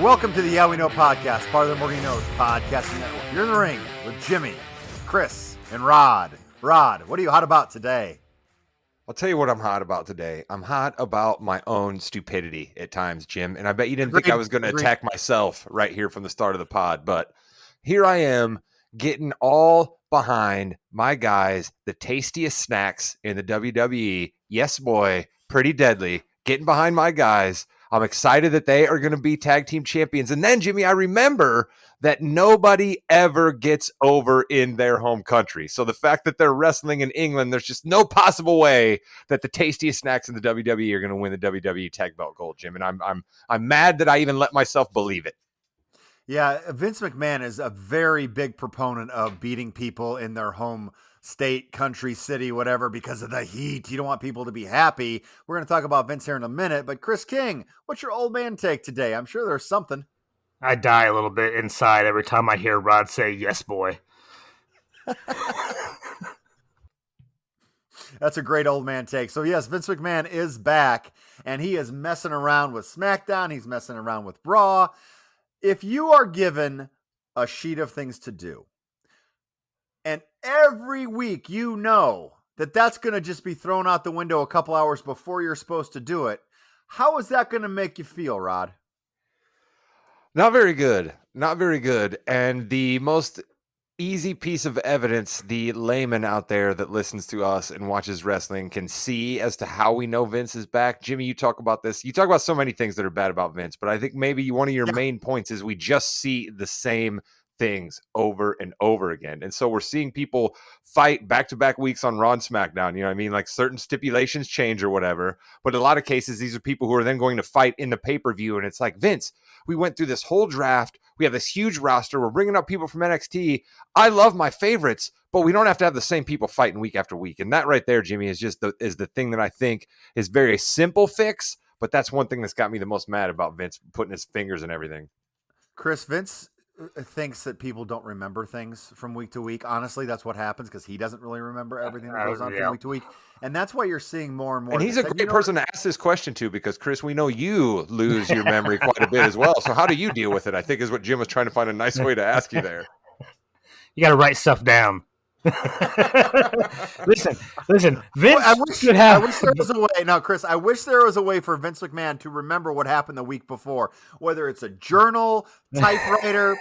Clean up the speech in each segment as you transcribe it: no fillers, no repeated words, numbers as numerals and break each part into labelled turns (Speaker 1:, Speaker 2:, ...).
Speaker 1: Welcome to the Yeah We Know podcast, part of the Morgan Knows Podcasting Network. You're in the ring with Jimmy, Chris, and Rod. Rod, what are you hot about today?
Speaker 2: I'll tell you what I'm hot about today. I'm hot about my own stupidity at times, Jim. And I bet you didn't think I was going to attack myself right here from the start of the pod. But here I am getting all behind my guys, the tastiest snacks in the WWE. Yes, boy, Pretty Deadly. Getting behind my guys. I'm excited that they are going to be tag team champions. And then, Jimmy, I remember that nobody ever gets over in their home country. So the fact that they're wrestling in England, there's just no possible way that the tastiest snacks in the WWE are going to win the WWE Tag Belt Gold, Jim. And I'm mad that I even let myself believe it.
Speaker 1: Yeah, Vince McMahon is a very big proponent of beating people in their home state, country, city, whatever, because of the heat. You don't want people to be happy. We're going to talk about Vince here in a minute, but Chris King, what's your old man take today? I'm sure there's something.
Speaker 3: I die a little bit inside every time I hear Rod say, yes, boy.
Speaker 1: That's a great old man take. So yes, Vince McMahon is back, and he is messing around with SmackDown. He's messing around with Raw. If you are given a sheet of things to do, and every week you know that that's going to just be thrown out the window a couple hours before you're supposed to do it, how is that going to make you feel, Rod?
Speaker 2: Not very good. Not very good. And the most easy piece of evidence the layman out there that listens to us and watches wrestling can see as to how we know Vince is back. Jimmy, you talk about this. You talk about so many things that are bad about Vince, but I think maybe one of your main points is we just see the same things over and over again. And so we're seeing people fight back-to-back weeks on Raw and SmackDown. You know what I mean? Like certain stipulations change or whatever. But in a lot of cases, these are people who are then going to fight in the pay-per-view. And it's like, Vince, we went through this whole draft. We have this huge roster. We're bringing up people from NXT. I love my favorites, but we don't have to have the same people fighting week after week. And that right there, Jimmy, is just the thing that I think is very simple fix. But that's one thing that's got me the most mad about Vince putting his fingers in everything.
Speaker 1: Chris, Vince thinks that people don't remember things from week to week. Honestly, that's what happens because he doesn't really remember everything that goes on from week to week. And that's why you're seeing more and more.
Speaker 2: And he's a great person to ask this question to because, Chris, we know you lose your memory quite a bit as well. So how do you deal with it? I think is what Jim was trying to find a nice way to ask you there.
Speaker 3: You got to write stuff down. listen, Vince
Speaker 1: I wish there was a way. Now, Chris, I wish there was a way for Vince McMahon to remember what happened the week before, whether it's a journal, typewriter,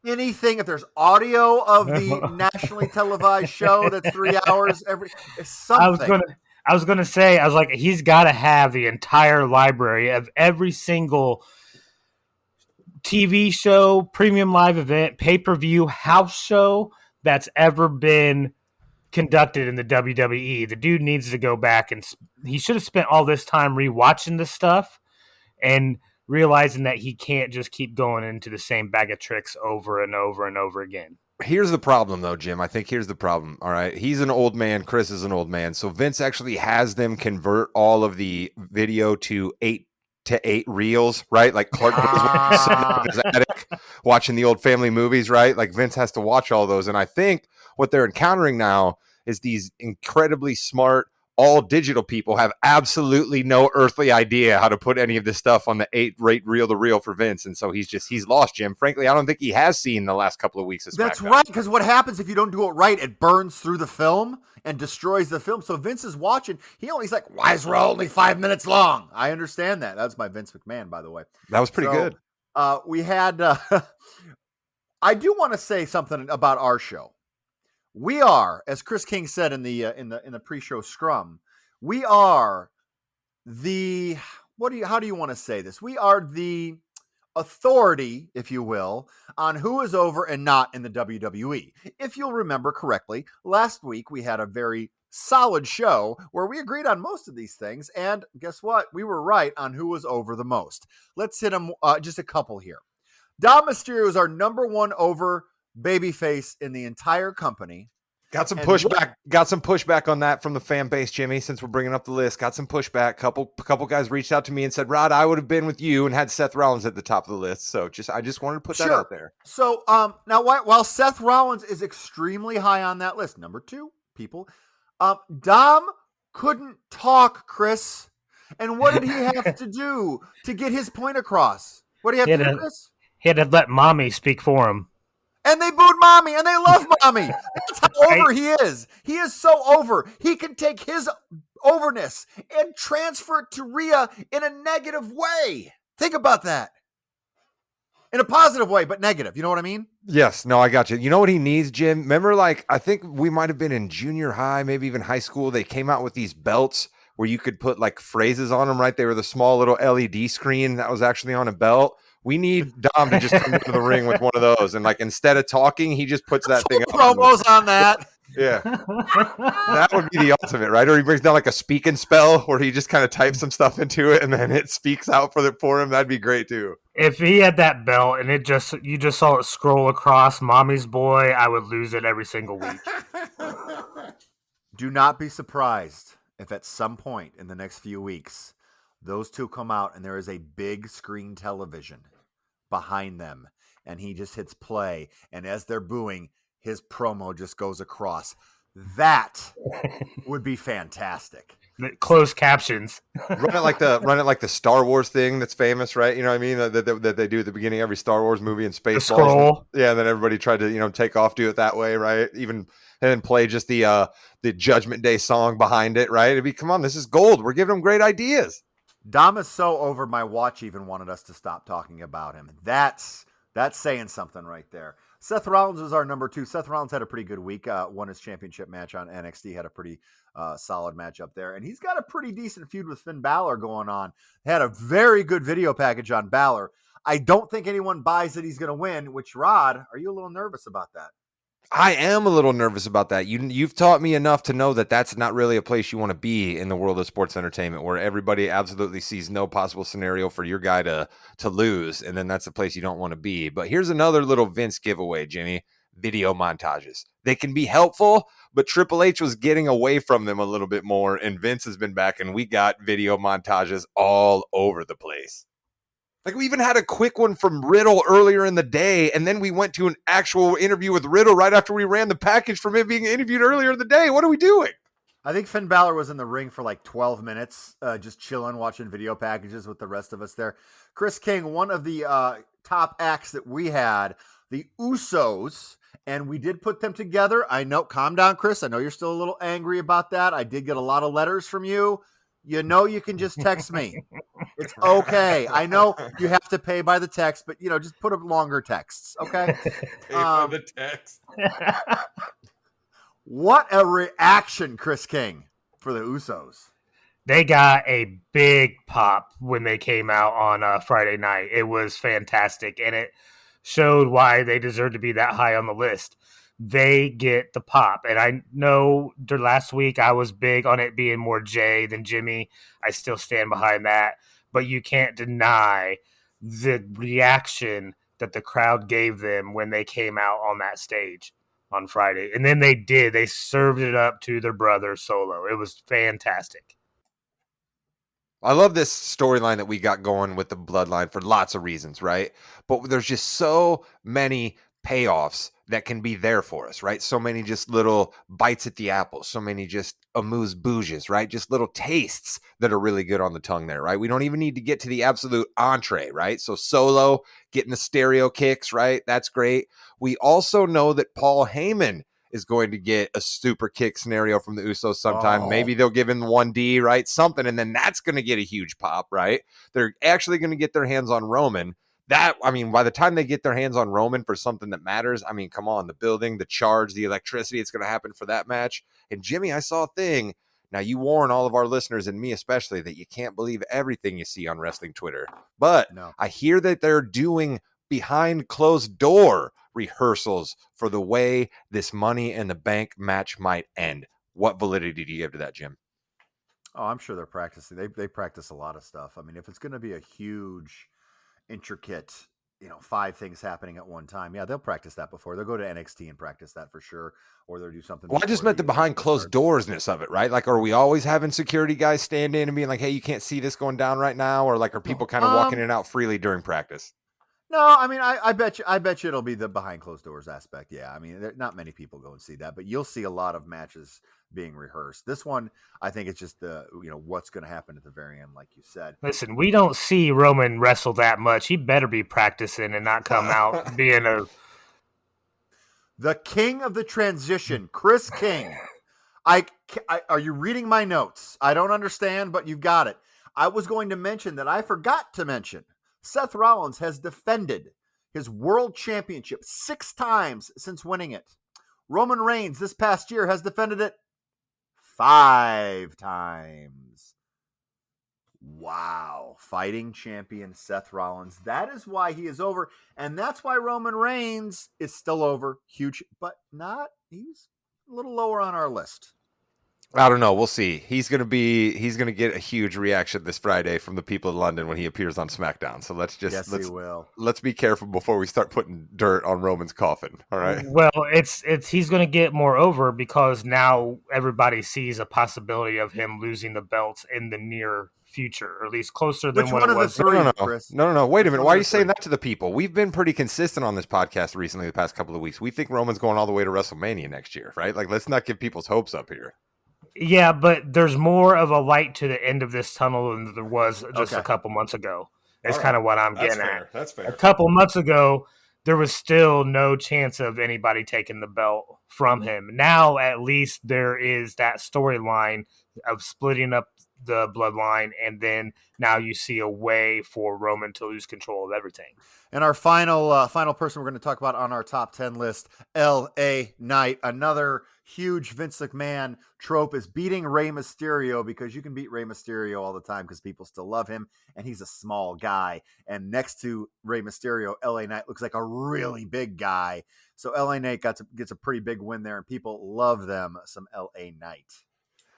Speaker 1: anything. If there's audio of the nationally televised show that's 3 hours, something.
Speaker 3: I was gonna say, I was like, he's got to have the entire library of every single TV show, premium live event, pay-per-view, house show that's ever been conducted in the WWE. The dude needs to go back, and he should have spent all this time rewatching this stuff and realizing that he can't just keep going into the same bag of tricks over and over and over again.
Speaker 2: Here's the problem, though, Jim. I think here's the problem. All right. He's an old man. Chris is an old man. So Vince actually has them convert all of the video to 8:8 reels, right? Like Clark was sitting up in his attic watching the old family movies, right? Like Vince has to watch all those. And I think what they're encountering now is these incredibly smart, all digital people have absolutely no earthly idea how to put any of this stuff on the 8:8 reel to reel for Vince. And so he's lost, Jim. Frankly, I don't think he has seen the last couple of weeks of SmackDown.
Speaker 1: That's right, because what happens if you don't do it right, it burns through the film and destroys the film. So Vince is watching. He's like, why is Raw only 5 minutes long? I understand that. That's my Vince McMahon, by the way.
Speaker 2: That was pretty good.
Speaker 1: We had I do want to say something about our show. We are, as Chris King said in the pre-show scrum, we are the how do you want to say this? We are the authority, if you will, on who is over and not in the WWE. If you'll remember correctly, last week we had a very solid show where we agreed on most of these things, and guess what? We were right on who was over the most. Let's hit them just a couple here. Dom Mysterio is our number one over babyface in the entire company.
Speaker 2: Got some pushback on that from the fan base, Jimmy, since we're bringing up the list. Got some pushback. Couple guys reached out to me and said, Rod, I would have been with you and had Seth Rollins at the top of the list. So I just wanted to put that out there.
Speaker 1: So now while Seth Rollins is extremely high on that list, number two, people, Dom couldn't talk, Chris. And what did he have to do to get his point across? What do you have
Speaker 3: He
Speaker 1: to
Speaker 3: had
Speaker 1: do,
Speaker 3: to,
Speaker 1: Chris?
Speaker 3: he had to let mommy speak for him.
Speaker 1: And they booed mommy, and they love mommy. That's how
Speaker 3: Right?
Speaker 1: over he is. He is so over. He can take his overness and transfer it to Rhea in a negative way. Think about that. In a positive way, but negative. You know what I mean?
Speaker 2: Yes, no, I got you. You know what he needs, Jim? Remember, like, I think we might have been in junior high, maybe even high school. They came out with these belts where you could put like phrases on them, right? They were the small little LED screen that was actually on a belt. We need Dom to just come into the ring with one of those. And like, instead of talking, he just puts that thing up.
Speaker 1: Promos on that.
Speaker 2: Yeah. That would be the ultimate, right? Or he brings down like a speak and spell where he just kind of types some stuff into it and then it speaks out for him. That'd be great too.
Speaker 3: If he had that belt and you just saw it scroll across mommy's boy, I would lose it every single week.
Speaker 1: Do not be surprised if at some point in the next few weeks, those two come out and there is a big screen television behind them and he just hits play. And as they're booing, his promo just goes across. That would be fantastic.
Speaker 3: Closed captions.
Speaker 2: Run it like the Star Wars thing that's famous, right? You know what I mean? That they do at the beginning of every Star Wars movie in Spaceballs.
Speaker 3: Scroll.
Speaker 2: Yeah, and then everybody tried to take off, do it that way, right? Even and then play just the Judgment Day song behind it, right? It'd be, come on, this is gold. We're giving them great ideas.
Speaker 1: Dom is so over. My watch even wanted us to stop talking about him. That's saying something right there. Seth Rollins was our number 2. Seth Rollins had a pretty good week. Won his championship match on NXT. Had a pretty solid match up there. And he's got a pretty decent feud with Finn Balor going on. Had a very good video package on Balor. I don't think anyone buys that he's going to win, which, Rod, are you a little nervous about that?
Speaker 2: I am a little nervous about that. You've taught me enough to know that that's not really a place you want to be in the world of sports entertainment, where everybody absolutely sees no possible scenario for your guy to lose, and then that's a place you don't want to be. But here's another little Vince giveaway, Jimmy. Video montages. They can be helpful, but Triple H was getting away from them a little bit more, and Vince has been back, and we got video montages all over the place. Like, we even had a quick one from Riddle earlier in the day, and then we went to an actual interview with Riddle right after we ran the package from him being interviewed earlier in the day. What are we doing?
Speaker 1: I think Finn Balor was in the ring for like 12 minutes, just chilling, watching video packages with the rest of us there. Chris King, one of the top acts that we had, the Usos, and we did put them together. I know, calm down, Chris. I know you're still a little angry about that. I did get a lot of letters from you. You know, you can just text me. It's okay. I know you have to pay by the text, but, just put up longer texts, okay?
Speaker 2: Pay by the text.
Speaker 1: What a reaction, Chris King, for the Usos.
Speaker 3: They got a big pop when they came out on Friday night. It was fantastic, and it showed why they deserve to be that high on the list. They get the pop. And I know last week I was big on it being more Jay than Jimmy. I still stand behind that. But you can't deny the reaction that the crowd gave them when they came out on that stage on Friday. And then they served it up to their brother Solo. It was fantastic.
Speaker 2: I love this storyline that we got going with the bloodline for lots of reasons, right? But there's just so many payoffs that can be there for us, right? So many just little bites at the apple, so many just amuse-bouches, right? Just little tastes that are really good on the tongue there, right? We don't even need to get to the absolute entree, right? So Solo getting the stereo kicks, right? That's great. We also know that Paul Heyman is going to get a super kick scenario from the Usos sometime. Maybe they'll give him 1D, right? Something, and then that's going to get a huge pop, right? They're actually going to get their hands on Roman. By the time they get their hands on Roman for something that matters, come on, the building, the charge, the electricity, it's going to happen for that match. And Jimmy, I saw a thing. Now, you warn all of our listeners and me especially that you can't believe everything you see on wrestling Twitter. But
Speaker 1: No.
Speaker 2: I hear that they're doing behind closed door rehearsals for the way this Money in the Bank match might end. What validity do you give to that, Jim?
Speaker 1: Oh, I'm sure they're practicing. They practice a lot of stuff. If it's going to be a huge, intricate, 5 things happening at one time, yeah, they'll practice that before. They'll go to NXT and practice that for sure, or they'll do something.
Speaker 2: Well, I just meant the behind closed doorsness of it, right? Like, are we always having security guys stand in and being like, hey, you can't see this going down right now? Or like, are people kind of walking in and out freely during practice?
Speaker 1: No, I bet you it'll be the behind closed doors aspect. Yeah, not many people go and see that, but you'll see a lot of matches being rehearsed. This one, I think it's just what's going to happen at the very end, like you said.
Speaker 3: Listen, we don't see Roman wrestle that much. He better be practicing and not come out being
Speaker 1: the king of the transition, Chris King. Are you reading my notes? I don't understand, but you've got it. I was going to mention that I forgot to mention Seth Rollins has defended his world championship 6 times since winning it. Roman Reigns this past year has defended it 5 times. Wow. Fighting champion Seth Rollins. That is why he is over. And that's why Roman Reigns is still over. Huge, but he's a little lower on our list.
Speaker 2: I don't know. We'll see. He's gonna get a huge reaction this Friday from the people in London when he appears on SmackDown. So let's be careful before we start putting dirt on Roman's coffin. All right.
Speaker 3: Well, he's gonna get more over because now everybody sees a possibility of him losing the belts in the near future, or at least closer than
Speaker 1: Which
Speaker 3: what
Speaker 1: one
Speaker 3: it
Speaker 1: of the
Speaker 3: was.
Speaker 1: three,
Speaker 2: No.
Speaker 1: Chris?
Speaker 2: No. Wait a minute. Why are you saying that to the people? We've been pretty consistent on this podcast recently, the past couple of weeks. We think Roman's going all the way to WrestleMania next year, right? Like, let's not give people's hopes up here.
Speaker 3: Yeah, but there's more of a light to the end of this tunnel than there was just a couple months ago. It's kind of what I'm getting at.
Speaker 2: That's fair.
Speaker 3: A couple months ago, there was still no chance of anybody taking the belt from him. Now, at least there is that storyline of splitting up the bloodline, and then now you see a way for Roman to lose control of everything.
Speaker 1: And our final person we're going to talk about on our top 10 list, L.A. Knight. Another huge Vince McMahon trope is beating Rey Mysterio, because you can beat Rey Mysterio all the time because people still love him, and he's a small guy. And next to Rey Mysterio, L.A. Knight looks like a really big guy. So L.A. Knight gets a pretty big win there, and people love them some L.A. Knight.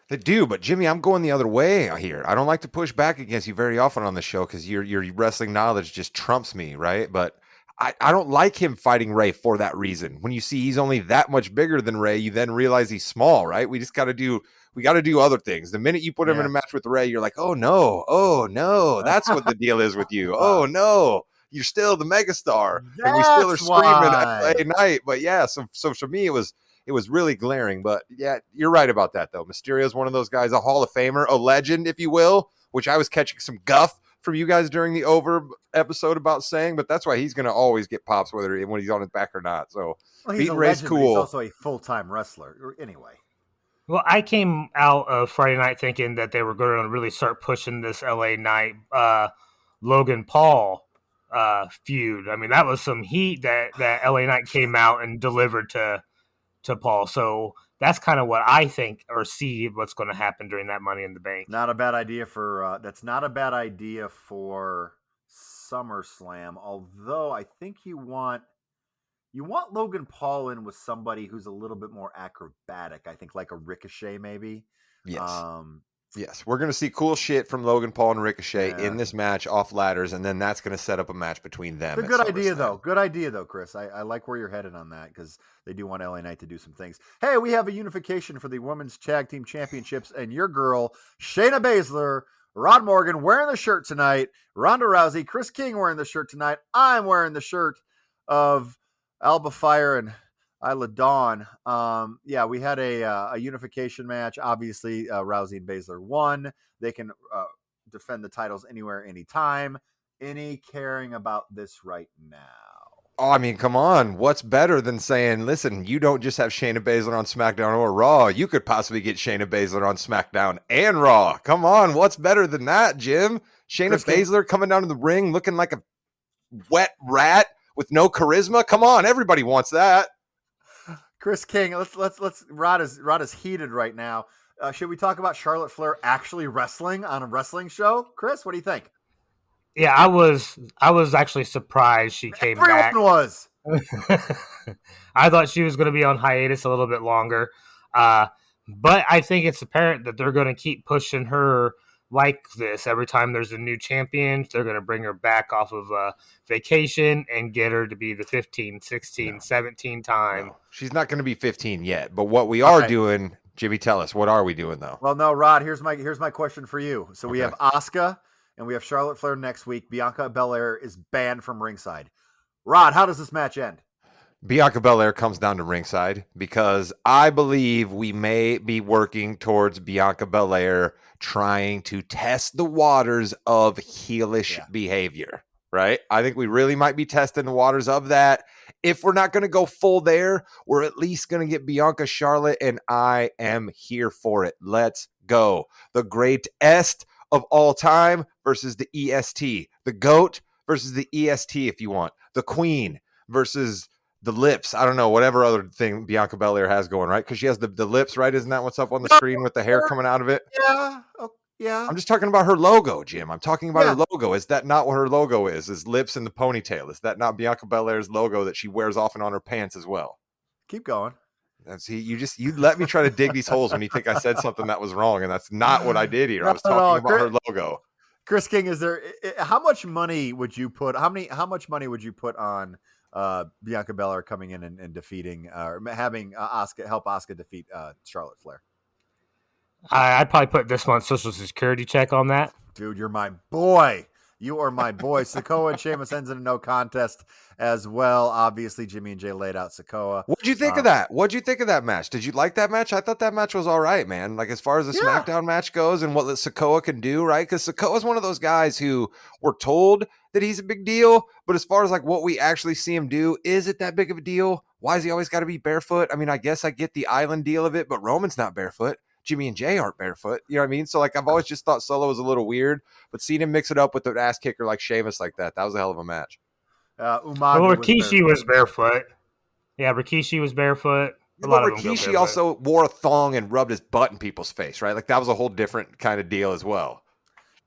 Speaker 2: They do, but Jimmy, I'm going the other way here. I don't like to push back against you very often on the show because your wrestling knowledge just trumps me, right? But I don't like him fighting Rey for that reason. When you see he's only that much bigger than Rey, you then realize he's small, right? We got to do other things. The minute you put him in a match with Rey, you're like, oh no, that's what the deal is with you. Oh no, you're still the megastar, and we still are screaming at LA Knight. But yeah, so for me, it was really glaring. But yeah, you're right about that, though. Mysterio's one of those guys, a Hall of Famer, a legend, if you will, which I was catching some guff from you guys during the Over episode about saying, but that's why he's going to always get pops, when he's on his back or not. So beating Rey's cool.
Speaker 1: He's also a full-time wrestler. Anyway.
Speaker 3: Well, I came out of Friday night thinking that they were going to really start pushing this LA Knight, Logan Paul feud. I mean, that was some heat that LA Knight came out and delivered to Paul. So that's kind of what I think or see what's going to happen during that Money in the Bank.
Speaker 1: Not a bad idea that's not a bad idea for SummerSlam. Although I think you want Logan Paul in with somebody who's a little bit more acrobatic. I think like a Ricochet maybe.
Speaker 2: Yes. Yes, we're going to see cool shit from Logan Paul and Ricochet in this match off ladders, and then that's going to set up a match between them.
Speaker 1: It's a good idea, though. Good idea, though, Chris. I like where you're headed on that because they do want LA Knight to do some things. Hey, we have a unification for the Women's Tag Team Championships, and your girl, Shayna Baszler, Rod Morgan wearing the shirt tonight, Ronda Rousey, Chris King wearing the shirt tonight. I'm wearing the shirt of Alba Fire and Isla Dawn. We had a unification match. Obviously, Rousey and Baszler won. They can defend the titles anywhere, anytime. Any caring about this right now?
Speaker 2: Oh, I mean, come on. What's better than saying, listen, you don't just have Shayna Baszler on SmackDown or Raw. You could possibly get Shayna Baszler on SmackDown and Raw. Come on. What's better than that, Jim? Shayna Baszler coming down to the ring looking like a wet rat with no charisma. Come on. Everybody wants that.
Speaker 1: Chris King, let's Rod is heated right now. Should we talk about Charlotte Flair actually wrestling on a wrestling show? Chris, what do you think?
Speaker 3: Yeah, I was actually surprised she came back.
Speaker 1: Everyone was.
Speaker 3: I thought she was going to be on hiatus a little bit longer. But I think it's apparent that they're going to keep pushing her like this. Every time there's a new champion, they're going to bring her back off of vacation and get her to be the 15, 16, 17 time.
Speaker 2: No. She's not going to be 15 yet. But what we are doing, Jimmy, tell us, what are we doing, though?
Speaker 1: Well, no, Rod, here's my question for you. So we have Asuka and we have Charlotte Flair next week. Bianca Belair is banned from ringside. Rod, how does this match end?
Speaker 2: Bianca Belair comes down to ringside because I believe we may be working towards Bianca Belair trying to test the waters of heelish behavior, right? I think we really might be testing the waters of that. If we're not going to go full there, we're at least going to get Bianca Charlotte, and I am here for it. Let's go. The greatest of all time versus the EST. The GOAT versus the EST, if you want. The Queen versus the lips. I don't know, whatever other thing Bianca Belair has going, right? Because she has the lips, right? Isn't that what's up on the screen with the hair coming out of it?
Speaker 1: Yeah. Oh, yeah.
Speaker 2: I'm just talking about her logo, Jim. I'm talking about her logo. Is that not what her logo is? Is lips and the ponytail? Is that not Bianca Belair's logo that she wears often on her pants as well?
Speaker 1: Keep going.
Speaker 2: And see, you let me try to dig these holes when you think I said something that was wrong, and that's not what I did here. I was talking about her logo.
Speaker 1: Chris King, is there how much money would you put? How much money would you put on Bianca Belair coming in and defeating or having Asuka help Asuka defeat Charlotte Flair?
Speaker 3: I'd probably put this month's social security check on that.
Speaker 1: Dude, you're my boy. You are my boy. Sikoa and Sheamus ends in a no contest as well. Obviously, Jimmy and Jay laid out Sikoa.
Speaker 2: What'd you think of that? What'd you think of that match? Did you like that match? I thought that match was all right, man. Like as far as the SmackDown match goes and what Sikoa can do, right? Because Sikoa is one of those guys who we're told that he's a big deal, but as far as like what we actually see him do, is it that big of a deal? Why has he always got to be barefoot? I mean, I guess I get the island deal of it, but Roman's not barefoot. Jimmy and Jay aren't barefoot. You know what I mean? So like I've always just thought Solo was a little weird, but seeing him mix it up with an ass kicker like Sheamus like that was a hell of a match.
Speaker 3: Rikishi was barefoot. Yeah, Rikishi was barefoot.
Speaker 2: Rikishi also wore a thong and rubbed his butt in people's face, right? Like that was a whole different kind of deal as well.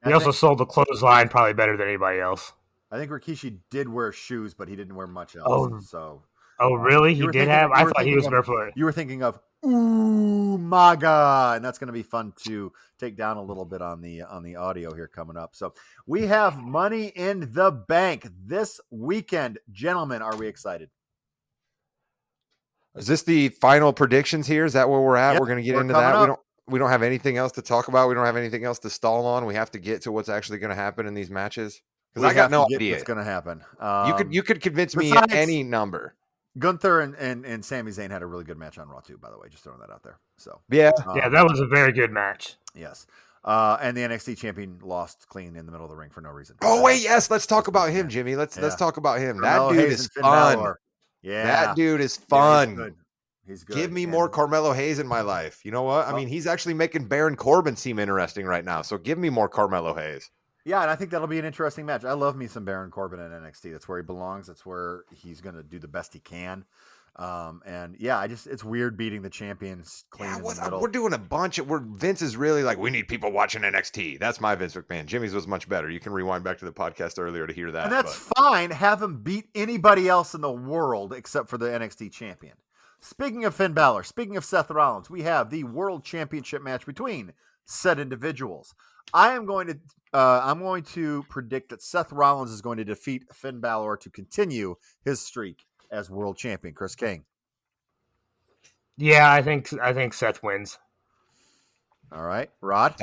Speaker 3: He also sold the clothesline probably better than anybody else.
Speaker 1: I think Rikishi did wear shoes, but he didn't wear much else.
Speaker 3: Oh, really? He did have? I thought he was barefoot.
Speaker 1: You were thinking of Umaga, and that's going to be fun to take down a little bit on the audio here coming up. So we have Money in the Bank this weekend. Gentlemen, are we excited?
Speaker 2: Is this the final predictions here? Is that where we're at?
Speaker 1: Yep,
Speaker 2: we're going to get into that. We don't have anything else to talk about. We don't have anything else to stall on. We have to get to what's actually going to happen in these matches. Because I got no idea
Speaker 1: what's going to happen.
Speaker 2: You could convince me any number.
Speaker 1: Gunther and Sami Zayn had a really good match on Raw too, by the way. Just throwing that out there. So
Speaker 3: yeah, that was a very good match.
Speaker 1: Yes. And the NXT champion lost clean in the middle of the ring for no reason.
Speaker 2: Oh wait, yes. Let's talk about him, Jimmy. Let's talk about him. That dude is fun. Yeah, that dude is fun. Yeah,
Speaker 1: he's good.
Speaker 2: Give me more Carmelo Hayes in my life. You know what? I mean, he's actually making Baron Corbin seem interesting right now. So give me more Carmelo Hayes.
Speaker 1: Yeah, and I think that'll be an interesting match. I love me some Baron Corbin in NXT. That's where he belongs. That's where he's going to do the best he can. And yeah, it's weird beating the champions clean in the middle.
Speaker 2: We're doing a bunch of Vince is really like, we need people watching NXT. That's my Vince McMahon. Jimmy's was much better. You can rewind back to the podcast earlier to hear that.
Speaker 1: And that's fine. Have him beat anybody else in the world except for the NXT champion. Speaking of Finn Balor, speaking of Seth Rollins, we have the World Championship match between said individuals. I'm going to predict that Seth Rollins is going to defeat Finn Balor to continue his streak as world champion. Chris King.
Speaker 3: Yeah, I think Seth wins.
Speaker 1: All right, Rod.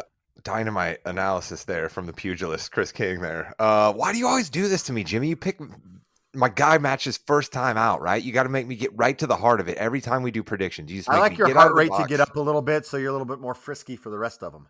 Speaker 2: Dynamite analysis there from the pugilist Chris King there. Why do you always do this to me, Jimmy? You pick my guy matches first time out, right? You got to make me get right to the heart of it every time we do predictions. You just
Speaker 1: I like your heart rate to get up a little bit, so you're a little bit more frisky for the rest of them.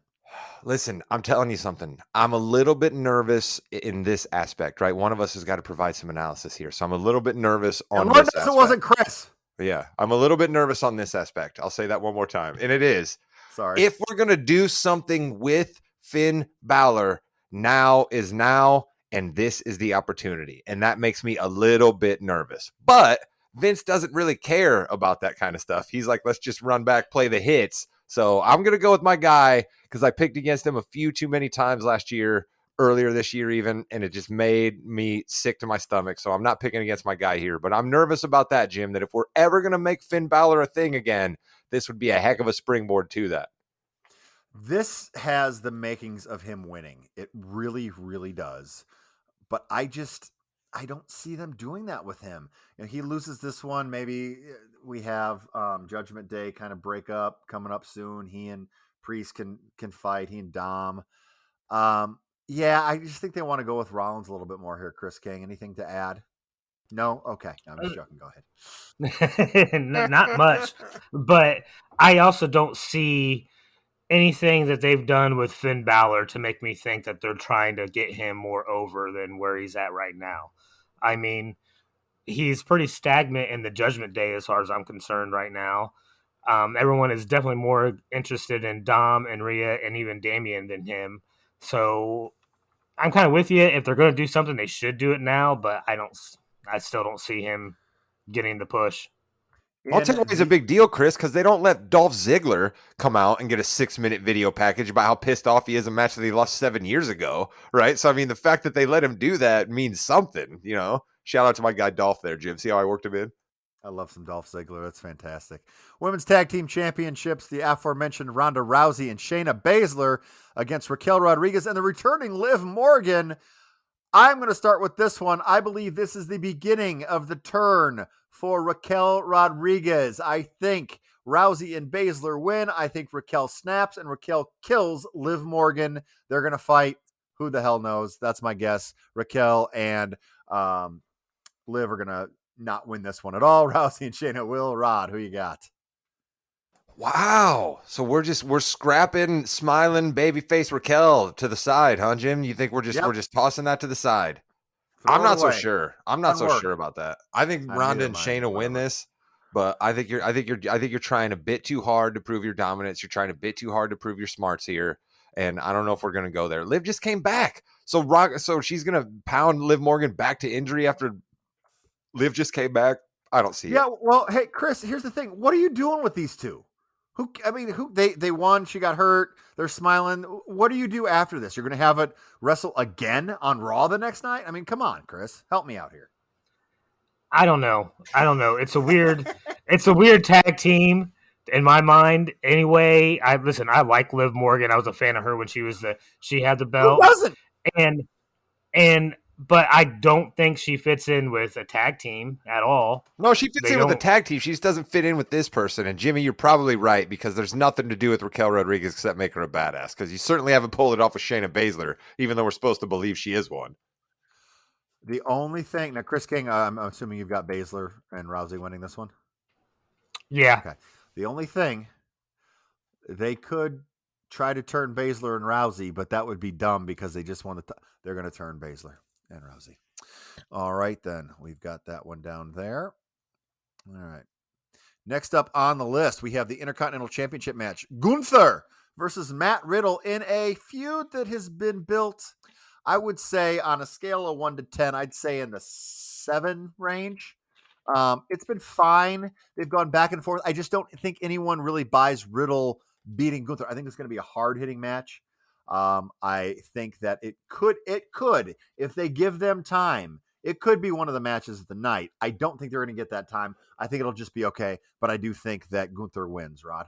Speaker 2: Listen, I'm telling you something. I'm a little bit nervous in this aspect, right? One of us has got to provide some analysis here. So I'm a little bit nervous on this aspect.
Speaker 1: It wasn't Chris.
Speaker 2: Yeah, I'm a little bit nervous on this aspect. I'll say that one more time. And it is.
Speaker 1: Sorry.
Speaker 2: If we're going to do something with Finn Balor, now is now, and this is the opportunity. And that makes me a little bit nervous. But Vince doesn't really care about that kind of stuff. He's like, let's just run back, play the hits. So I'm going to go with my guy because I picked against him a few too many times last year, earlier this year even, and it just made me sick to my stomach. So I'm not picking against my guy here, but I'm nervous about that, Jim, that if we're ever going to make Finn Balor a thing again, this would be a heck of a springboard to that.
Speaker 1: This has the makings of him winning. It really, really does. But I don't see them doing that with him. You know, he loses this one. Maybe we have Judgment Day kind of break up coming up soon. He and Priest can fight. He and Dom. Yeah, I just think they want to go with Rollins a little bit more here. Chris King, anything to add? No? Okay. I'm just joking. Go ahead.
Speaker 3: Not much, but I also don't see anything that they've done with Finn Balor to make me think that they're trying to get him more over than where he's at right now. I mean, he's pretty stagnant in the Judgment Day as far as I'm concerned right now. Everyone is definitely more interested in Dom and Rhea and even Damian than him. So I'm kind of with you. If they're going to do something, they should do it now. But I still don't see him getting the push.
Speaker 2: I'll tell you why it's a big deal, Chris, because they don't let Dolph Ziggler come out and get a 6-minute video package about how pissed off he is a match that he lost 7 years ago, right? So, I mean, the fact that they let him do that means something, you know? Shout out to my guy Dolph there, Jim. See how I worked him in?
Speaker 1: I love some Dolph Ziggler. That's fantastic. Women's Tag Team Championships, the aforementioned Ronda Rousey and Shayna Baszler against Raquel Rodriguez and the returning Liv Morgan. I'm going to start with this one. I believe this is the beginning of the turn for Raquel Rodriguez. I think Rousey and Baszler win. I think Raquel snaps and Raquel kills Liv Morgan. They're going to fight. Who the hell knows? That's my guess. Raquel and Liv are going to not win this one at all. Rousey and Shayna will. Rod, who you got?
Speaker 2: Wow. So we're scrapping smiling babyface Raquel to the side, huh, Jim? You think we're just tossing that to the side? I'm not so sure. I'm not so sure about that. I think Ronda and Shayna win this, but I think you're trying a bit too hard to prove your dominance. You're trying a bit too hard to prove your smarts here, and I don't know if we're gonna go there. Liv just came back, so she's gonna pound Liv Morgan back to injury after Liv just came back. I don't see it.
Speaker 1: Yeah, well, hey, Chris, here's the thing. What are you doing with these two? They won. She got hurt. They're smiling. What do you do after this? You're going to have it wrestle again on Raw the next night? I mean, come on, Chris, help me out here.
Speaker 3: I don't know. It's a weird tag team in my mind. Anyway, I like Liv Morgan. I was a fan of her when she had the belt.
Speaker 1: Who wasn't?
Speaker 3: But I don't think she fits in with a tag team at all.
Speaker 2: No, she fits in with a tag team. She just doesn't fit in with this person. And Jimmy, you're probably right, because there's nothing to do with Raquel Rodriguez except make her a badass. Because you certainly haven't pulled it off with Shayna Baszler, even though we're supposed to believe she is one.
Speaker 1: The only thing now, Chris King, I'm assuming you've got Baszler and Rousey winning this one.
Speaker 3: Yeah.
Speaker 1: Okay. The only thing, they could try to turn Baszler and Rousey, but that would be dumb because they just want to. They're going to turn Baszler and Rousey. All right, then. We've got that one down there. All right. Next up on the list, we have the Intercontinental Championship match. Gunther versus Matt Riddle in a feud that has been built, I would say, on a scale of 1 to 10, I'd say in the 7 range. It's been fine. They've gone back and forth. I just don't think anyone really buys Riddle beating Gunther. I think it's going to be a hard-hitting match. I think that it could, if they give them time, it could be one of the matches of the night. I don't think they're going to get that time. I think it'll just be okay, but I do think that Gunther wins, Rod.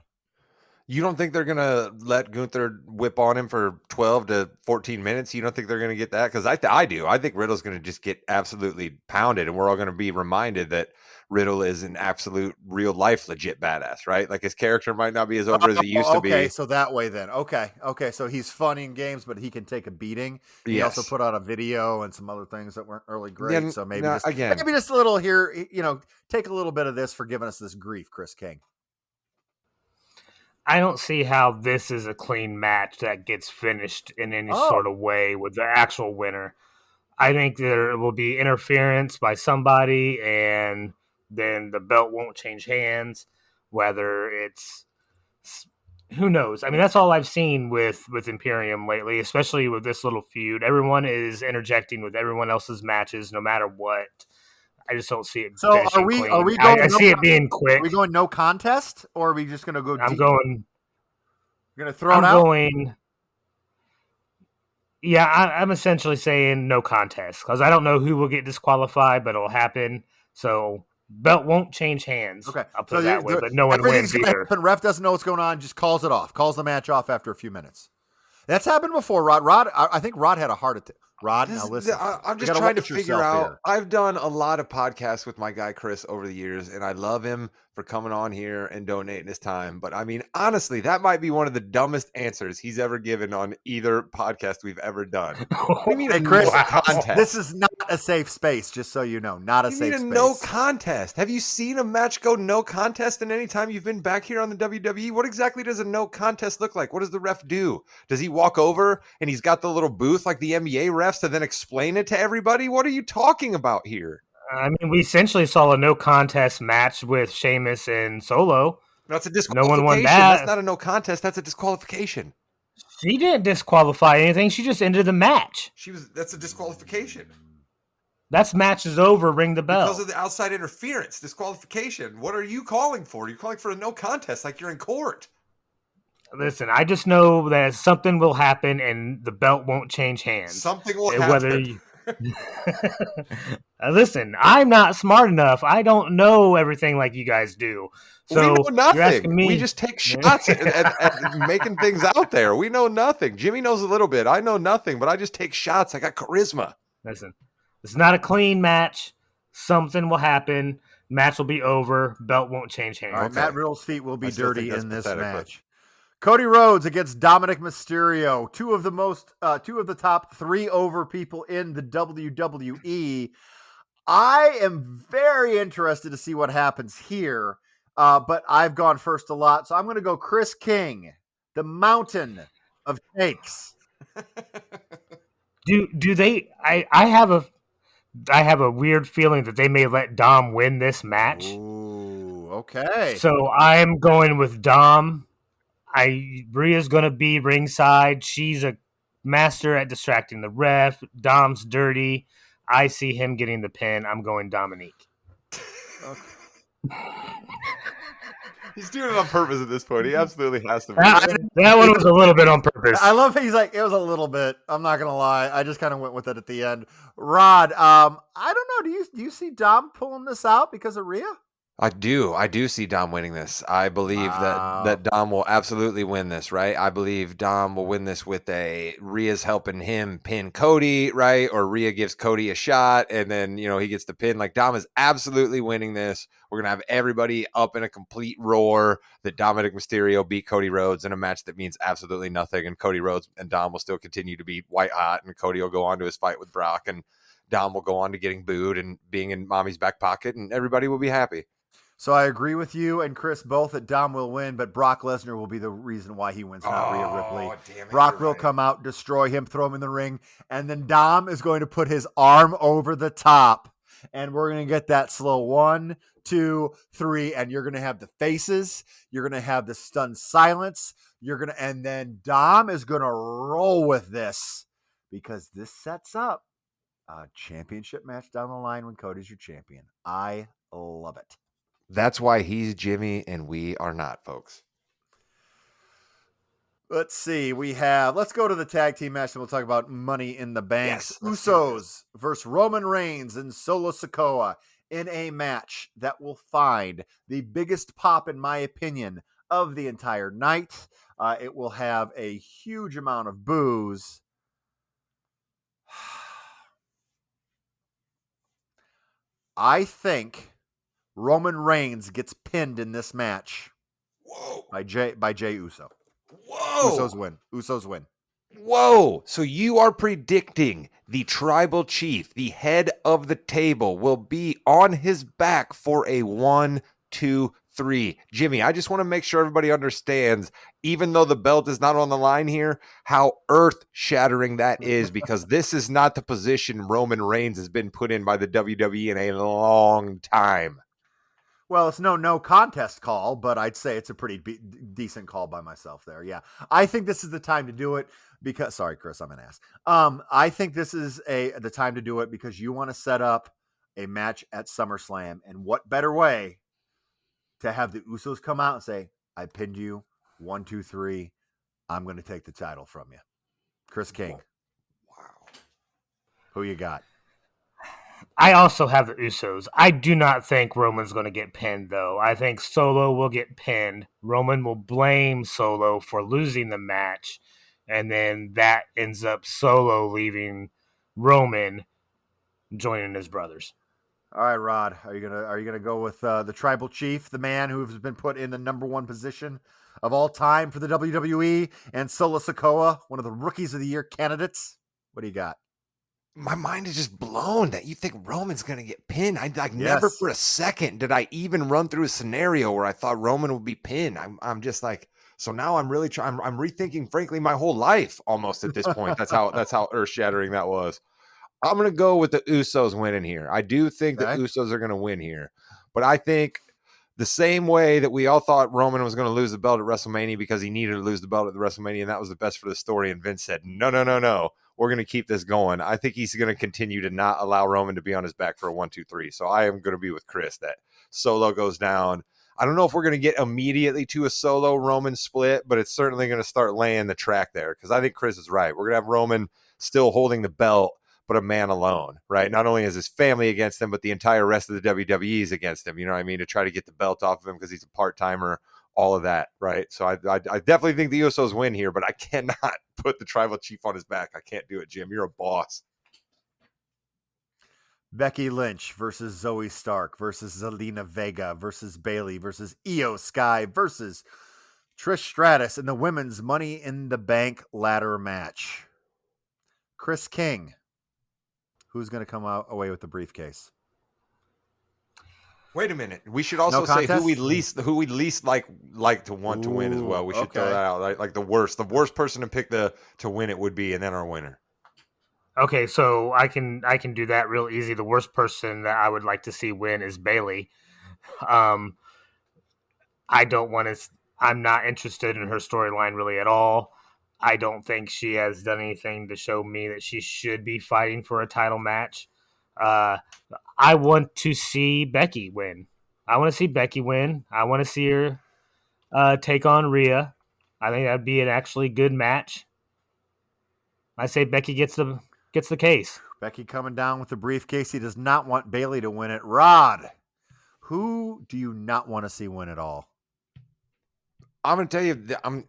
Speaker 2: You don't think they're going to let Gunther whip on him for 12 to 14 minutes? You don't think they're going to get that? Because I do. I think Riddle's going to just get absolutely pounded, and we're all going to be reminded that Riddle is an absolute real-life legit badass, right? Like, his character might not be as over as he used to be.
Speaker 1: Okay, so that way then. Okay, so he's funny in games, but he can take a beating. He also put out a video and some other things that weren't really great, so maybe just a little here, take a little bit of this for giving us this grief, Chris King.
Speaker 3: I don't see how this is a clean match that gets finished in any sort of way with the actual winner. I think there will be interference by somebody, and then the belt won't change hands. Whether it's, who knows? I mean, that's all I've seen with Imperium lately, especially with this little feud. Everyone is interjecting with everyone else's matches, no matter what. I just don't see it.
Speaker 1: So are we going?
Speaker 3: I see it being quick.
Speaker 1: Are we going no contest, or are we just going to go?
Speaker 3: I'm
Speaker 1: deep?
Speaker 3: going.
Speaker 1: You're going to throw it out.
Speaker 3: Yeah, I'm essentially saying no contest because I don't know who will get disqualified, but it'll happen. So belt won't change hands.
Speaker 1: Okay,
Speaker 3: I'll put it that way, but no one wins either.
Speaker 1: Ref doesn't know what's going on, just calls it off. Calls the match off after a few minutes. That's happened before, Rod. I think Rod had a heart attack. Rod, now listen.
Speaker 2: I'm just trying to figure out. Here. I've done a lot of podcasts with my guy Chris over the years, and I love him for coming on here and donating his time. But I mean, honestly, that might be one of the dumbest answers he's ever given on either podcast we've ever done. What do you mean,
Speaker 1: hey, Chris? Wow. This is not a safe space, just so you know. Not a
Speaker 2: You
Speaker 1: safe
Speaker 2: need a
Speaker 1: space.
Speaker 2: no contest. Have you seen a match go no contest in any time you've been back here on the WWE? What exactly does a no contest look like? What does the ref do? Does he walk over and he's got the little booth like the NBA refs to then explain it to everybody? What are you talking about here?
Speaker 3: I mean, we essentially saw a no contest match with Sheamus and Solo.
Speaker 2: That's a
Speaker 3: No one won
Speaker 2: disqualification. That's
Speaker 3: that.
Speaker 2: not a no contest. That's a disqualification.
Speaker 3: She didn't disqualify anything. She just ended the match.
Speaker 2: That's a disqualification.
Speaker 3: That's match is over. Ring the bell.
Speaker 2: Because of the outside interference, disqualification. What are you calling for? You're calling for a no contest like you're in court.
Speaker 3: Listen, I just know that something will happen and the belt won't change hands.
Speaker 2: Something will
Speaker 3: happen.
Speaker 2: happen.
Speaker 3: Listen, I'm not smart enough. I don't know everything like you guys do. So
Speaker 2: we know nothing.
Speaker 3: You're asking me.
Speaker 2: We just take shots at making things out there. We know nothing. Jimmy knows a little bit. I know nothing, but I just take shots. I got charisma.
Speaker 3: Listen, it's not a clean match. Something will happen. Match will be over. Belt won't change hands.
Speaker 1: All right, Matt Riddle's feet will be dirty in this
Speaker 2: pathetic,
Speaker 1: match. Cody Rhodes against Dominic Mysterio, two of the top 3 over people in the WWE. I am very interested to see what happens here, but I've gone first a lot, so I'm going to go Chris King, the Mountain of Takes.
Speaker 3: Do they? I have a weird feeling that they may let Dom win this match.
Speaker 1: Ooh, okay.
Speaker 3: So I'm going with Dom. Rhea's going to be ringside. She's a master at distracting the ref. Dom's dirty. I see him getting the pin. I'm going Dominique.
Speaker 1: Okay.
Speaker 2: He's doing it on purpose at this point. He absolutely has to.
Speaker 3: That one was a little bit on purpose.
Speaker 1: I love he's like, it was a little bit. I'm not going to lie. I just kind of went with it at the end. Rod, I don't know. Do you see Dom pulling this out because of Rhea?
Speaker 2: I do see Dom winning this. I believe that Dom will absolutely win this, right? I believe Dom will win this with Rhea's helping him pin Cody, right? Or Rhea gives Cody a shot and then, he gets the pin. Like, Dom is absolutely winning this. We're going to have everybody up in a complete roar that Dominic Mysterio beat Cody Rhodes in a match that means absolutely nothing. And Cody Rhodes and Dom will still continue to be white hot, and Cody will go on to his fight with Brock, and Dom will go on to getting booed and being in mommy's back pocket, and everybody will be happy.
Speaker 1: So I agree with you and Chris both that Dom will win, but Brock Lesnar will be the reason why he wins, not Rhea Ripley.
Speaker 2: Damn it,
Speaker 1: Brock will come out, destroy him, throw him in the ring, and then Dom is going to put his arm over the top, and we're going to get that slow 1, 2, 3, and you're going to have the faces, you're going to have the stunned silence, and then Dom is going to roll with this because this sets up a championship match down the line when Cody's your champion. I love it.
Speaker 2: That's why he's Jimmy and we are not, folks.
Speaker 1: Let's see. Let's go to the tag team match and we'll talk about Money in the Bank.
Speaker 2: Yes,
Speaker 1: Usos versus Roman Reigns and Solo Sikoa in a match that will find the biggest pop, in my opinion, of the entire night. It will have a huge amount of boos. I think Roman Reigns gets pinned in this match.
Speaker 2: Whoa.
Speaker 1: By Jey Uso.
Speaker 2: Whoa.
Speaker 1: Usos win.
Speaker 2: Whoa. So you are predicting the tribal chief, the head of the table, will be on his back for a 1, 2, 3. Jimmy, I just want to make sure everybody understands, even though the belt is not on the line here, how earth-shattering that is, because this is not the position Roman Reigns has been put in by the WWE in a long time.
Speaker 1: Well, it's no contest call, but I'd say it's a pretty decent call by myself there. Yeah. I think this is the time to do it because, sorry, Chris, I'm an ass. I think this is the time to do it because you want to set up a match at SummerSlam, and what better way to have the Usos come out and say, I pinned you, 1, 2, 3. I'm going to take the title from you. Chris King.
Speaker 2: Wow.
Speaker 1: Who you got?
Speaker 3: I also have the Usos. I do not think Roman's going to get pinned, though. I think Solo will get pinned. Roman will blame Solo for losing the match, and then that ends up Solo leaving Roman, joining his brothers.
Speaker 1: All right, Rod, are you gonna go with the tribal chief, the man who's been put in the number 1 position of all time for the WWE, and Solo Sikoa, one of the rookies of the year candidates? What do you got?
Speaker 2: my mind is just blown that you think Roman's going to get pinned. I like never
Speaker 1: Yes.
Speaker 2: for a second did I even run through a scenario where I thought Roman would be pinned. I'm just like, so now I'm really trying. I'm rethinking, frankly, my whole life almost at this point. That's how earth shattering that was. I'm going to go with the Usos winning here. I do think the
Speaker 1: Okay.
Speaker 2: Usos are going to win here, but I think the same way that we all thought Roman was going to lose the belt at WrestleMania because he needed to lose the belt at the WrestleMania and that was the best for the story. And Vince said, no, we're going to keep this going. I think he's going to continue to not allow Roman to be on his back for a 1, 2, 3. So I am going to be with Chris that Solo goes down. I don't know if we're going to get immediately to a Solo Roman split, but it's certainly going to start laying the track there because I think Chris is right. We're going to have Roman still holding the belt, but a man alone, right? Not only is his family against him, but the entire rest of the WWE is against him. You know what I mean? To try to get the belt off of him because he's a part-timer, all of that, right? So I definitely think the Usos win here, but I cannot put the tribal chief on his back. I can't do it, Jim. You're a boss.
Speaker 1: Becky Lynch versus Zoe Stark versus Zelina Vega versus Bayley versus Io Sky versus Trish Stratus in the women's Money in the Bank ladder match. Chris King. Who's going to come out away with the briefcase?
Speaker 2: Wait a minute. We should also
Speaker 1: No
Speaker 2: say
Speaker 1: contest?
Speaker 2: who we least like to want to win as well. We should throw
Speaker 1: okay.
Speaker 2: that out. Like the worst person to pick to win it would be, and then our winner.
Speaker 3: Okay, so I can do that real easy. The worst person that I would like to see win is Bayley. I don't want to. I'm not interested in her storyline really at all. I don't think she has done anything to show me that she should be fighting for a title match. I want to see Becky win. I want to see her take on Rhea. I think that'd be an actually good match. I say Becky gets the case.
Speaker 1: Becky coming down with the briefcase. He does not want Bayley to win it. Rod, who do you not want to see win it all?
Speaker 2: I'm going to tell you,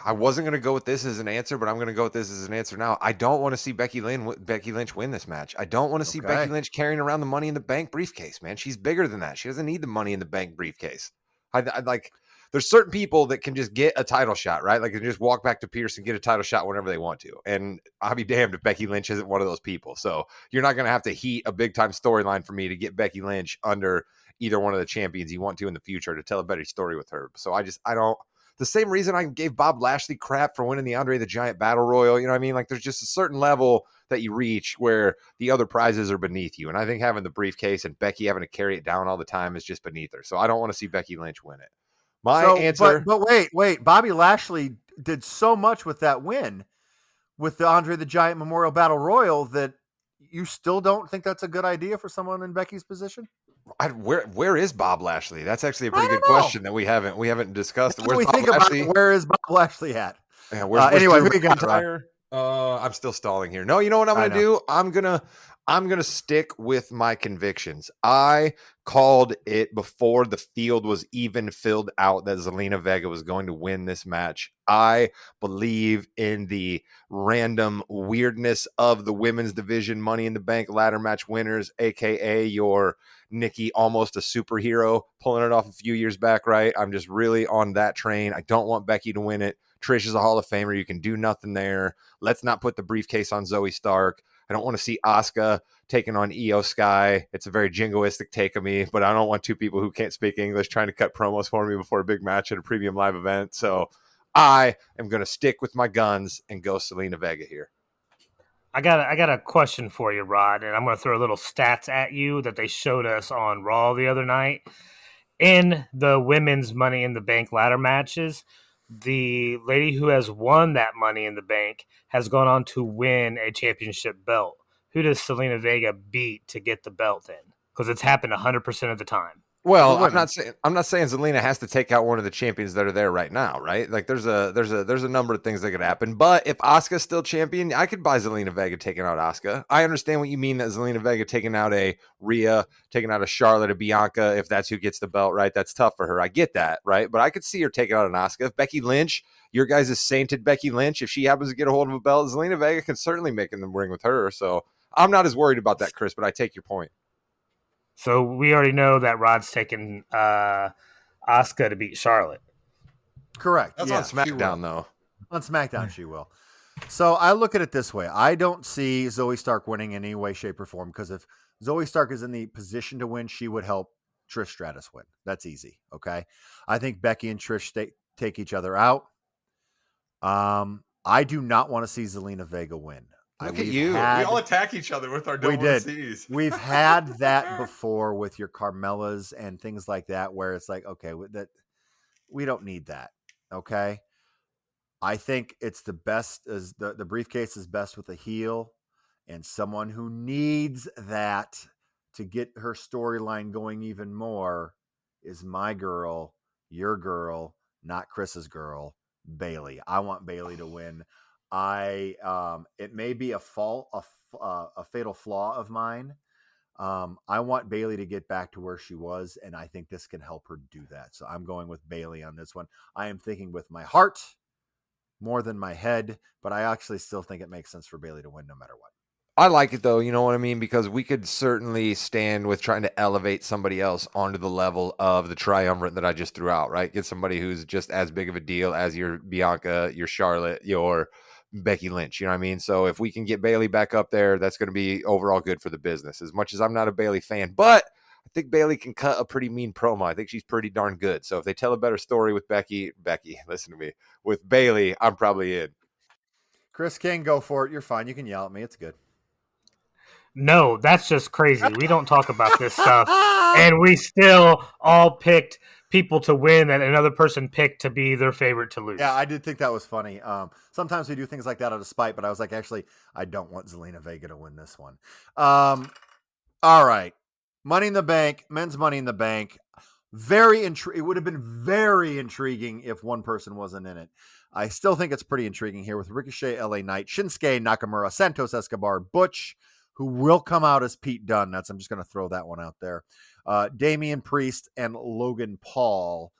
Speaker 2: I wasn't going to go with this as an answer, but I'm going to go with this as an answer now. I don't want to see Becky Lynch win this match. I don't want to see Becky Lynch carrying around the Money in the Bank briefcase, man. She's bigger than that. She doesn't need the Money in the Bank briefcase. I like, there's certain people that can just get a title shot, right? Like, they can just walk back to Pierce and get a title shot whenever they want to. And I'll be damned if Becky Lynch isn't one of those people. So you're not going to have to heat a big time storyline for me to get Becky Lynch under either one of the champions you want to in the future to tell a better story with her. So I don't. The same reason I gave Bob Lashley crap for winning the Andre the Giant Battle Royal. You know what I mean? Like, there's just a certain level that you reach where the other prizes are beneath you. And I think having the briefcase and Becky having to carry it down all the time is just beneath her. So I don't want to see Becky Lynch win it. My answer.
Speaker 1: But wait. Bobby Lashley did so much with that win with the Andre the Giant Memorial Battle Royal that you still don't think that's a good idea for someone in Becky's position?
Speaker 2: Where is Bob Lashley? That's actually a pretty good question that we haven't discussed.
Speaker 1: Where's Bob Lashley? Where is Bob Lashley at?
Speaker 2: Yeah,
Speaker 1: anyway, who you got?
Speaker 2: I'm still stalling here. No, you know what I'm going to do? I'm gonna stick with my convictions. I called it before the field was even filled out that Zelina Vega was going to win this match. I believe in the random weirdness of the women's division Money in the Bank ladder match winners, aka your Nikki, almost a superhero, pulling it off a few years back, right? I'm just really on that train. I don't want Becky to win it. Trish is a Hall of Famer. You can do nothing there. Let's not put the briefcase on Zoe Stark. I don't want to see Asuka taking on Io Sky. It's a very jingoistic take of me, but I don't want two people who can't speak English trying to cut promos for me before a big match at a premium live event. So I am going to stick with my guns and go Zelina Vega here.
Speaker 3: I got a question for you, Rod, and I'm going to throw a little stats at you that they showed us on Raw the other night. In the women's Money in the Bank ladder matches, the lady who has won that Money in the Bank has gone on to win a championship belt. Who does Zelina Vega beat to get the belt in? Because it's happened 100% of the time.
Speaker 2: Well, I'm not saying Zelina has to take out one of the champions that are there right now, right? Like, there's a number of things that could happen. But if Asuka's still champion, I could buy Zelina Vega taking out Asuka. I understand what you mean that Zelina Vega taking out a Rhea, taking out a Charlotte, a Bianca, if that's who gets the belt, right? That's tough for her. I get that, right? But I could see her taking out an Asuka. If Becky Lynch, your guys' sainted Becky Lynch, if she happens to get a hold of a belt, Zelina Vega can certainly make in the ring with her. So I'm not as worried about that, Chris, but I take your point.
Speaker 3: So we already know that Rod's taking Asuka to beat Charlotte.
Speaker 1: Correct.
Speaker 2: That's on SmackDown, though.
Speaker 1: On SmackDown, she will. So I look at it this way. I don't see Zoe Stark winning in any way, shape, or form because if Zoe Stark is in the position to win, she would help Trish Stratus win. That's easy. Okay. I think Becky and Trish take each other out. I do not want to see Zelina Vega win.
Speaker 2: Look at you. We all attack each other with our don't want to sees.
Speaker 1: We've had that before with your Carmelas and things like that, where it's like, okay, that we don't need that. Okay. I think it's the best as the briefcase is best with a heel and someone who needs that to get her storyline going even more is my girl, your girl, not Chris's girl, Bailey. I want Bailey to win. It may be a fatal flaw of mine. I want Bailey to get back to where she was, and I think this can help her do that. So I'm going with Bailey on this one. I am thinking with my heart more than my head, but I actually still think it makes sense for Bailey to win no matter what.
Speaker 2: I like it though, you know what I mean? Because we could certainly stand with trying to elevate somebody else onto the level of the triumvirate that I just threw out, right? Get somebody who's just as big of a deal as your Bianca, your Charlotte, your Becky Lynch, you know what I mean? So if we can get Bailey back up there, that's going to be overall good for the business. As much as I'm not a Bailey fan, but I think Bailey can cut a pretty mean promo. I think she's pretty darn good. So if they tell a better story with Becky, listen to me, with Bailey, I'm probably in.
Speaker 1: Chris King, go for it. You're fine. You can yell at me. It's good.
Speaker 3: No, that's just crazy. We don't talk about this stuff. And we still all picked people to win that another person picked to be their favorite to lose.
Speaker 1: Yeah, I did think that was funny. Sometimes we do things like that out of spite, but I was like, actually, I don't want Zelina Vega to win this one. All right. Money in the Bank, men's Money in the Bank. It would have been very intriguing if one person wasn't in it. I still think it's pretty intriguing here with Ricochet, LA Knight, Shinsuke Nakamura, Santos Escobar, Butch, who will come out as Pete Dunne. I'm just going to throw that one out there. Damian Priest and Logan Paul.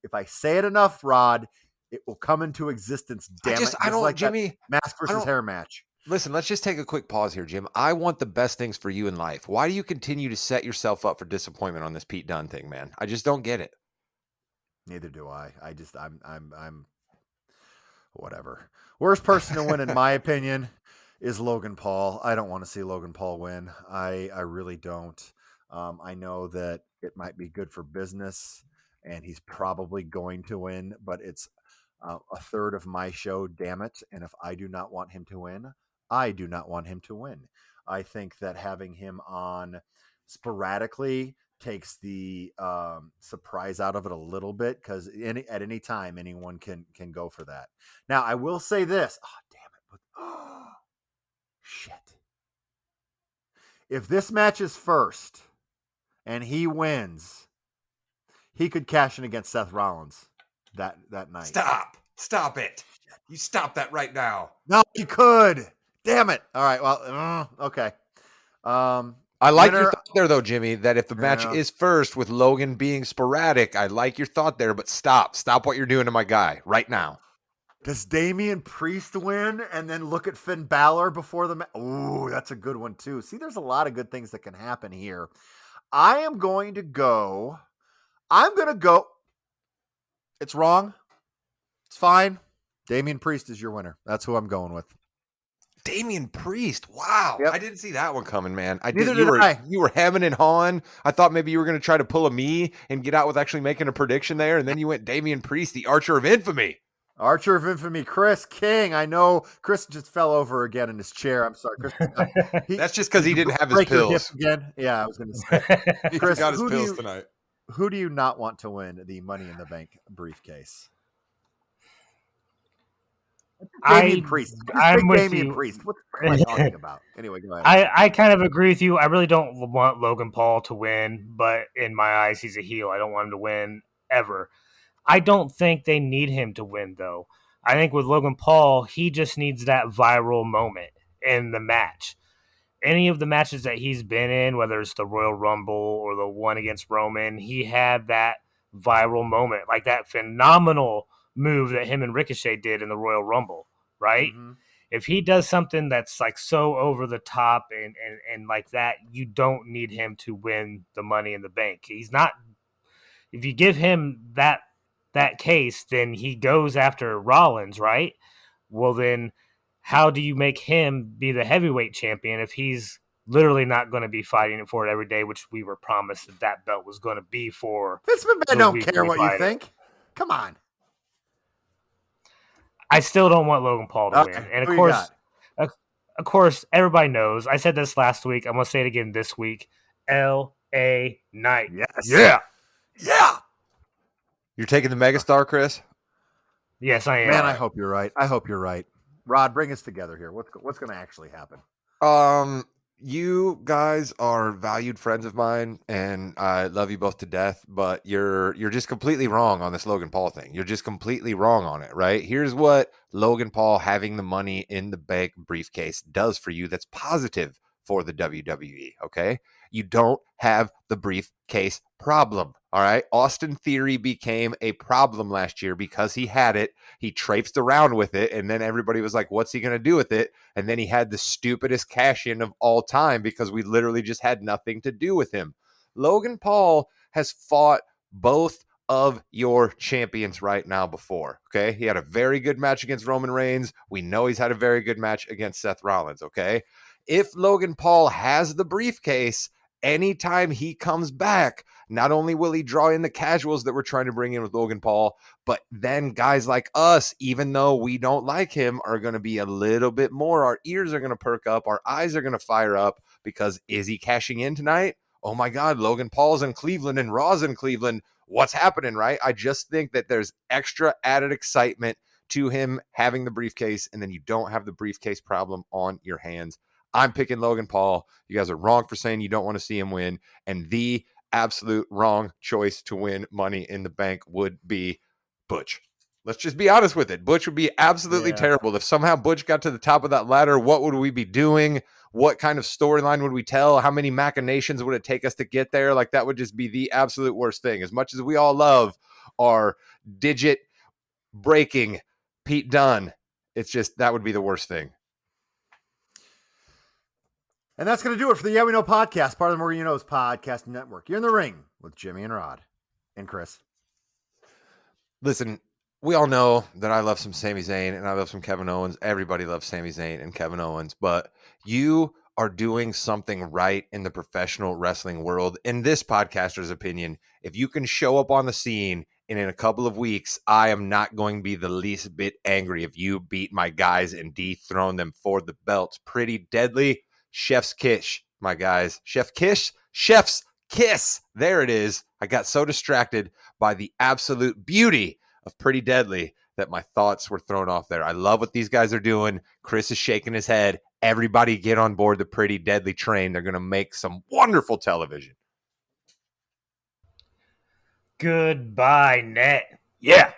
Speaker 1: If I say it enough, Rod, it will come into existence. Damn it!
Speaker 2: I don't like
Speaker 1: Jimmy. Mask versus hair match.
Speaker 2: Listen, let's just take a quick pause here, Jim. I want the best things for you in life. Why do you continue to set yourself up for disappointment on this Pete Dunne thing, man? I just don't get it.
Speaker 1: Neither do I. I'm whatever. Worst person to win, in my opinion, is Logan Paul. I don't want to see Logan Paul win. I really don't. I know that it might be good for business, and he's probably going to win, but it's a third of my show, damn it. And if I do not want him to win, I do not want him to win. I think that having him on sporadically takes the surprise out of it a little bit because at any time anyone can go for that. Now I will say this. Oh damn it! Shit. If this match is first and he wins, he could cash in against Seth Rollins that night.
Speaker 2: Stop it. You stop that right now.
Speaker 1: No, he could. Damn it. All right. Well, okay.
Speaker 2: I like your thought there, though, Jimmy, that if the match is first with Logan being sporadic, I like your thought there, but stop what you're doing to my guy right now.
Speaker 1: Does Damian Priest win and then look at Finn Balor before the match? Ooh, that's a good one, too. See, there's a lot of good things that can happen here. I'm going to go. It's wrong. It's fine. Damian Priest is your winner. That's who I'm going with.
Speaker 2: Damian Priest. Wow. Yep. I didn't see that one coming, man.
Speaker 1: Neither did I.
Speaker 2: You were hemming and hawing. I thought maybe you were going to try to pull a me and get out with actually making a prediction there. And then you went Damian Priest, the Archer of Infamy.
Speaker 1: Archer of Infamy, Chris King. I know Chris just fell over again in his chair. I'm sorry, Chris.
Speaker 2: That's just because he didn't have his pills.
Speaker 1: Again? Yeah, I was going to say.
Speaker 2: Chris, he got his pills tonight.
Speaker 1: Who do you not want to win the Money in the Bank briefcase? Damian Priest.
Speaker 3: I'm with
Speaker 1: Damian
Speaker 3: you.
Speaker 1: Priest. What am I talking about? Anyway, go ahead.
Speaker 3: I kind of agree with you. I really don't want Logan Paul to win, but in my eyes, he's a heel. I don't want him to win ever. I don't think they need him to win, though. I think with Logan Paul, he just needs that viral moment in the match. Any of the matches that he's been in, whether it's the Royal Rumble or the one against Roman, he had that viral moment, like that phenomenal move that him and Ricochet did in the Royal Rumble, right? Mm-hmm. If he does something that's like so over the top and like that, you don't need him to win the Money in the Bank. He's not. If you give him that case, then he goes after Rollins, right? Well, then how do you make him be the heavyweight champion if he's literally not going to be fighting for it every day, which we were promised that belt was going to be for.
Speaker 1: Vince McMahon don't care what you think. Come on.
Speaker 3: I still don't want Logan Paul to win.
Speaker 1: Right,
Speaker 3: And of course, everybody knows. I said this last week. I'm going to say it again this week. L.A. Knight.
Speaker 1: Yes. Yeah.
Speaker 2: You're taking the megastar, Chris?
Speaker 3: Yes, I am.
Speaker 1: Man, I hope you're right. Rod, bring us together here. What's going to actually happen?
Speaker 2: You guys are valued friends of mine, and I love you both to death, but you're just completely wrong on this Logan Paul thing. You're just completely wrong on it, right? Here's what Logan Paul having the Money in the Bank briefcase does for you that's positive for the WWE, okay? You don't have the briefcase problem, all right? Austin Theory became a problem last year because he had it. He traipsed around with it, and then everybody was like, what's he going to do with it? And then he had the stupidest cash-in of all time because we literally just had nothing to do with him. Logan Paul has fought both of your champions right now before, okay? He had a very good match against Roman Reigns. We know he's had a very good match against Seth Rollins, okay? If Logan Paul has the briefcase, anytime he comes back, not only will he draw in the casuals that we're trying to bring in with Logan Paul, but then guys like us, even though we don't like him, are going to be a little bit more. Our ears are going to perk up. Our eyes are going to fire up because is he cashing in tonight? Oh my God, Logan Paul's in Cleveland and Raw's in Cleveland. What's happening, right? I just think that there's extra added excitement to him having the briefcase, and then you don't have the briefcase problem on your hands. I'm picking Logan Paul. You guys are wrong for saying you don't want to see him win. And the absolute wrong choice to win Money in the Bank would be Butch. Let's just be honest with it. Butch would be absolutely terrible. If somehow Butch got to the top of that ladder, what would we be doing? What kind of storyline would we tell? How many machinations would it take us to get there? Like, that would just be the absolute worst thing. As much as we all love our digit breaking Pete Dunne, it's just, that would be the worst thing.
Speaker 1: And that's going to do it for the Yeah We Know podcast, part of the More You Know's podcast network. You're in the ring with Jimmy and Rod and Chris.
Speaker 2: Listen, we all know that I love some Sami Zayn and I love some Kevin Owens. Everybody loves Sami Zayn and Kevin Owens, but you are doing something right in the professional wrestling world. In this podcaster's opinion, if you can show up on the scene and in a couple of weeks, I am not going to be the least bit angry if you beat my guys and dethrone them for the belts. Pretty Deadly. Chef's kiss, my guys. Chef's kiss. There it is. I got so distracted by the absolute beauty of Pretty Deadly that my thoughts were thrown off there. I love what these guys are doing. Chris is shaking his head. Everybody get on board the Pretty Deadly train. They're going to make some wonderful television.
Speaker 3: Goodbye, net. Yeah.